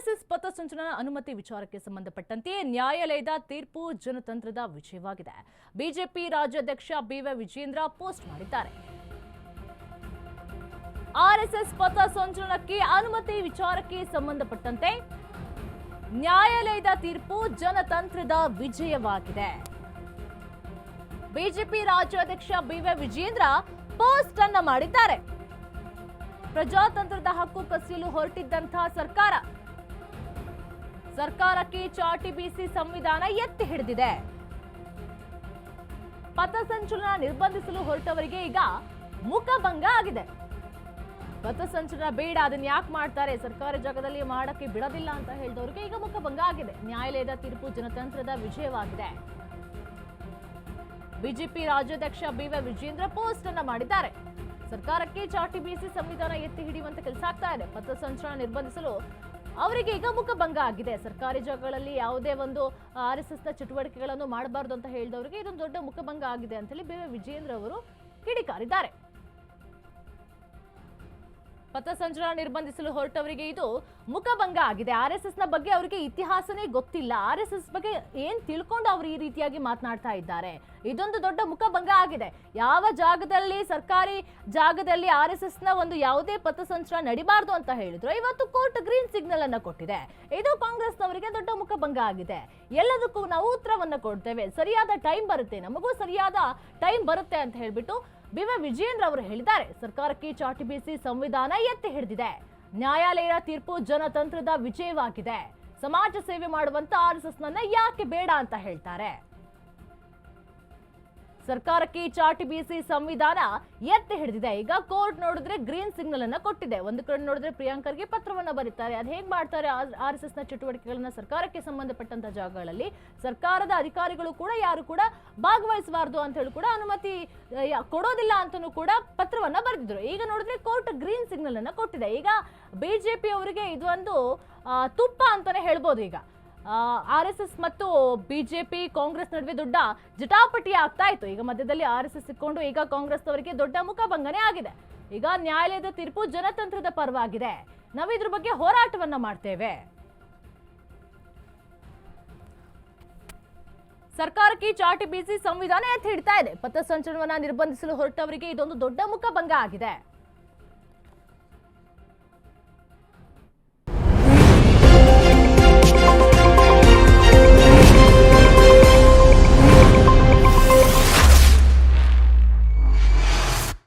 RSS ಪಥಸಂಚಲನ ಅನುಮತಿ ವಿಚಾರಕ್ಕೆ ಸಂಬಂಧಪಟ್ಟಂತೆ ನ್ಯಾಯಾಲಯದ ತೀರ್ಪು ಜನತಂತ್ರದ ವಿಜಯವಾಗಿದೆ. ಬಿಜೆಪಿ ರಾಜ್ಯಾಧ್ಯಕ್ಷ ಬಿವೈ ವಿಜೇಂದ್ರ ಪೋಸ್ಟ್ ಮಾಡಿದ್ದಾರೆ. ಆರ್ಎಸ್ಎಸ್ ಪಥಸಂಚಲನಕ್ಕೆ ಅನುಮತಿ ವಿಚಾರಕ್ಕೆ ಸಂಬಂಧಪಟ್ಟಂತೆ ನ್ಯಾಯಾಲಯದ ತೀರ್ಪು ಜನತಂತ್ರದ ವಿಜಯವಾಗಿದೆ. ಬಿಜೆಪಿ ರಾಜ್ಯಾಧ್ಯಕ್ಷ ಬಿವೈ ವಿಜೇಂದ್ರ ಪೋಸ್ಟ್ ಅನ್ನು ಮಾಡಿದ್ದಾರೆ. ಪ್ರಜಾತಂತ್ರದ ಹಕ್ಕು ಕಸಿಯಲು ಹೊರಟಿದ್ದಂತಹ ಸರ್ಕಾರಕ್ಕೆ ಚಾಟಿ ಬೀಸಿ ಸಂವಿಧಾನ ಎತ್ತಿ ಹಿಡಿದಿದೆ. ಪಥಸಂಚಲನ ನಿರ್ಬಂಧಿಸಲು ಹೊರಟವರಿಗೆ ಈಗ ಮುಖಭಂಗ ಆಗಿದೆ. ಪಥಸಂಚಲನ ಬೇಡ, ಅದನ್ನ ಯಾಕೆ ಮಾಡ್ತಾರೆ, ಸರ್ಕಾರಿ ಜಾಗದಲ್ಲಿ ಮಾಡಕ್ಕೆ ಬಿಡೋದಿಲ್ಲ ಅಂತ ಹೇಳಿದವರಿಗೆ ಈಗ ಮುಖಭಂಗ ಆಗಿದೆ. ನ್ಯಾಯಾಲಯದ ತೀರ್ಪು ಜನತಂತ್ರದ ವಿಜಯವಾಗಿದೆ. ಬಿಜೆಪಿ ರಾಜ್ಯಾಧ್ಯಕ್ಷ ಬಿವೈ ವಿಜೇಂದ್ರ ಪೋಸ್ಟ್ ಅನ್ನ ಮಾಡಿದ್ದಾರೆ. ಸರ್ಕಾರಕ್ಕೆ ಚಾಟಿ ಬೀಸಿ ಸಂವಿಧಾನ ಎತ್ತಿ ಹಿಡಿಯುವಂತ ಕೆಲಸ ಆಗ್ತಾ ಇದೆ. ಪಥಸಂಚಲನ ನಿರ್ಬಂಧಿಸಲು ಅವರಿಗೆ ಈಗ ಮುಖಭಂಗ ಆಗಿದೆ. ಸರ್ಕಾರಿ ಜಾಗಗಳಲ್ಲಿ ಯಾವುದೇ ಒಂದು ಆರ್ಎಸ್ಎಸ್ ನ ಚಟುವಟಿಕೆಗಳನ್ನು ಮಾಡಬಾರದು ಅಂತ ಹೇಳಿದವರಿಗೆ ಇದೊಂದು ದೊಡ್ಡ ಮುಖಭಂಗ ಆಗಿದೆ ಅಂತ ಹೇಳಿ ಬಿವೈ ವಿಜೇಂದ್ರ ಅವರು ಕಿಡಿಕಾರಿದ್ದಾರೆ. ಪಥಸಂಚಲನ ನಿರ್ಬಂಧಿಸಲು ಹೊರಟವರಿಗೆ ಇದು ಮುಖಭಂಗ ಆಗಿದೆ. ಆರ್ಎಸ್ಎಸ್ ನ ಬಗ್ಗೆ ಅವರಿಗೆ ಇತಿಹಾಸನೇ ಗೊತ್ತಿಲ್ಲ. ಆರ್ಎಸ್ಎಸ್ ಬಗ್ಗೆ ಏನ್ ತಿಳ್ಕೊಂಡು ಅವರು ಈ ರೀತಿಯಾಗಿ ಮಾತನಾಡ್ತಾ ಇದ್ದಾರೆ. ಇದೊಂದು ದೊಡ್ಡ ಮುಖಭಂಗ ಆಗಿದೆ. ಯಾವ ಜಾಗದಲ್ಲಿ ಸರ್ಕಾರಿ ಜಾಗದಲ್ಲಿ ಆರ್ಎಸ್ಎಸ್ ನ ಒಂದು ಯಾವುದೇ ಪಥಸಂಚಲನ ನಡಿಬಾರ್ದು ಅಂತ ಹೇಳಿದ್ರು, ಇವತ್ತು ಕೋರ್ಟ್ ಗ್ರೀನ್ ಸಿಗ್ನಲ್ ಅನ್ನ ಕೊಟ್ಟಿದೆ. ಇದು ಕಾಂಗ್ರೆಸ್ನವರಿಗೆ ದೊಡ್ಡ ಮುಖಭಂಗ ಆಗಿದೆ. ಎಲ್ಲದಕ್ಕೂ ನಾವು ಉತ್ತರವನ್ನ ಕೊಡ್ತೇವೆ, ಸರಿಯಾದ ಟೈಮ್ ಬರುತ್ತೆ, ನಮಗೂ ಸರಿಯಾದ ಟೈಮ್ ಬರುತ್ತೆ ಅಂತ ಹೇಳ್ಬಿಟ್ಟು ಬಿವೈ ವಿಜೇಂದ್ರ ಅವರು ಹೇಳಿದ್ದಾರೆ. ಸರ್ಕಾರಕ್ಕೆ ಚಾಟಿ ಬೀಸಿ ಸಂವಿಧಾನ ಎತ್ತಿ ಹಿಡಿದಿದೆ. ನ್ಯಾಯಾಲಯದ ತೀರ್ಪು ಜನತಂತ್ರದ ವಿಜಯವಾಗಿದೆ. ಸಮಾಜ ಸೇವೆ ಮಾಡುವಂತ ಆರ್ಎಸ್ಎಸ್ ನನ್ನ ಯಾಕೆ ಬೇಡ ಅಂತ ಹೇಳ್ತಾರೆ. ಸರ್ಕಾರಕ್ಕೆ ಚಾಟಿ ಬೀಸಿ ಸಂವಿಧಾನ ಎತ್ತಿ ಹಿಡಿದಿದೆ. ಈಗ ಕೋರ್ಟ್ ನೋಡಿದ್ರೆ ಗ್ರೀನ್ ಸಿಗ್ನಲ್ ಅನ್ನ ಕೊಟ್ಟಿದೆ. ಒಂದು ಕಡೆ ನೋಡಿದ್ರೆ ಪ್ರಿಯಾಂಕರ್ಗೆ ಪತ್ರವನ್ನ ಬರೀತಾರೆ. ಅದ್ ಹೇಗ್ ಮಾಡ್ತಾರೆ, ಆರ್ಎಸ್ಎಸ್ ನ ಚಟುವಟಿಕೆಗಳನ್ನ ಸರ್ಕಾರಕ್ಕೆ ಸಂಬಂಧಪಟ್ಟಂತ ಜಾಗಗಳಲ್ಲಿ ಸರ್ಕಾರದ ಅಧಿಕಾರಿಗಳು ಕೂಡ ಯಾರು ಕೂಡ ಭಾಗವಹಿಸಬಾರದು ಅಂತ ಹೇಳಿ ಕೂಡ ಅನುಮತಿ ಕೊಡೋದಿಲ್ಲ ಅಂತನೂ ಕೂಡ ಪತ್ರವನ್ನ ಬರೆದಿದ್ರು. ಈಗ ನೋಡಿದ್ರೆ ಕೋರ್ಟ್ ಗ್ರೀನ್ ಸಿಗ್ನಲ್ ಅನ್ನ ಕೊಟ್ಟಿದೆ. ಈಗ ಬಿಜೆಪಿ ಅವರಿಗೆ ಇದೊಂದು ತುಪ್ಪ ಅಂತಾನೆ ಹೇಳ್ಬೋದು. ಈಗ ಆರ್ಎಸ್ಎಸ್ ಮತ್ತು ಬಿಜೆಪಿ ಕಾಂಗ್ರೆಸ್ ನಡುವೆ ದೊಡ್ಡ ಜಟಾಪಟಿ ಆಗ್ತಾ ಇತ್ತು. ಈಗ ಮಧ್ಯದಲ್ಲಿ ಆರ್ಎಸ್ಎಸ್ ಸಿಕ್ಕೊಂಡು ಈಗ ಕಾಂಗ್ರೆಸ್ ಅವರಿಗೆ ದೊಡ್ಡ ಮುಖಭಂಗನೇ ಆಗಿದೆ. ಈಗ ನ್ಯಾಯಾಲಯದ ತೀರ್ಪು ಜನತಂತ್ರದ ಪರವಾಗಿದೆ. ನಾವು ಇದ್ರ ಬಗ್ಗೆ ಹೋರಾಟವನ್ನ ಮಾಡ್ತೇವೆ. ಸರ್ಕಾರಕ್ಕೆ ಚಾಟಿ ಬೀಸಿ ಸಂವಿಧಾನ ಎತ್ತಿ ಹಿಡ್ತಾ ಇದೆ. ಪಥಸಂಚಲನವನ್ನ ನಿರ್ಬಂಧಿಸಲು ಹೊರಟವರಿಗೆ ಇದೊಂದು ದೊಡ್ಡ ಮುಖಭಂಗ ಆಗಿದೆ.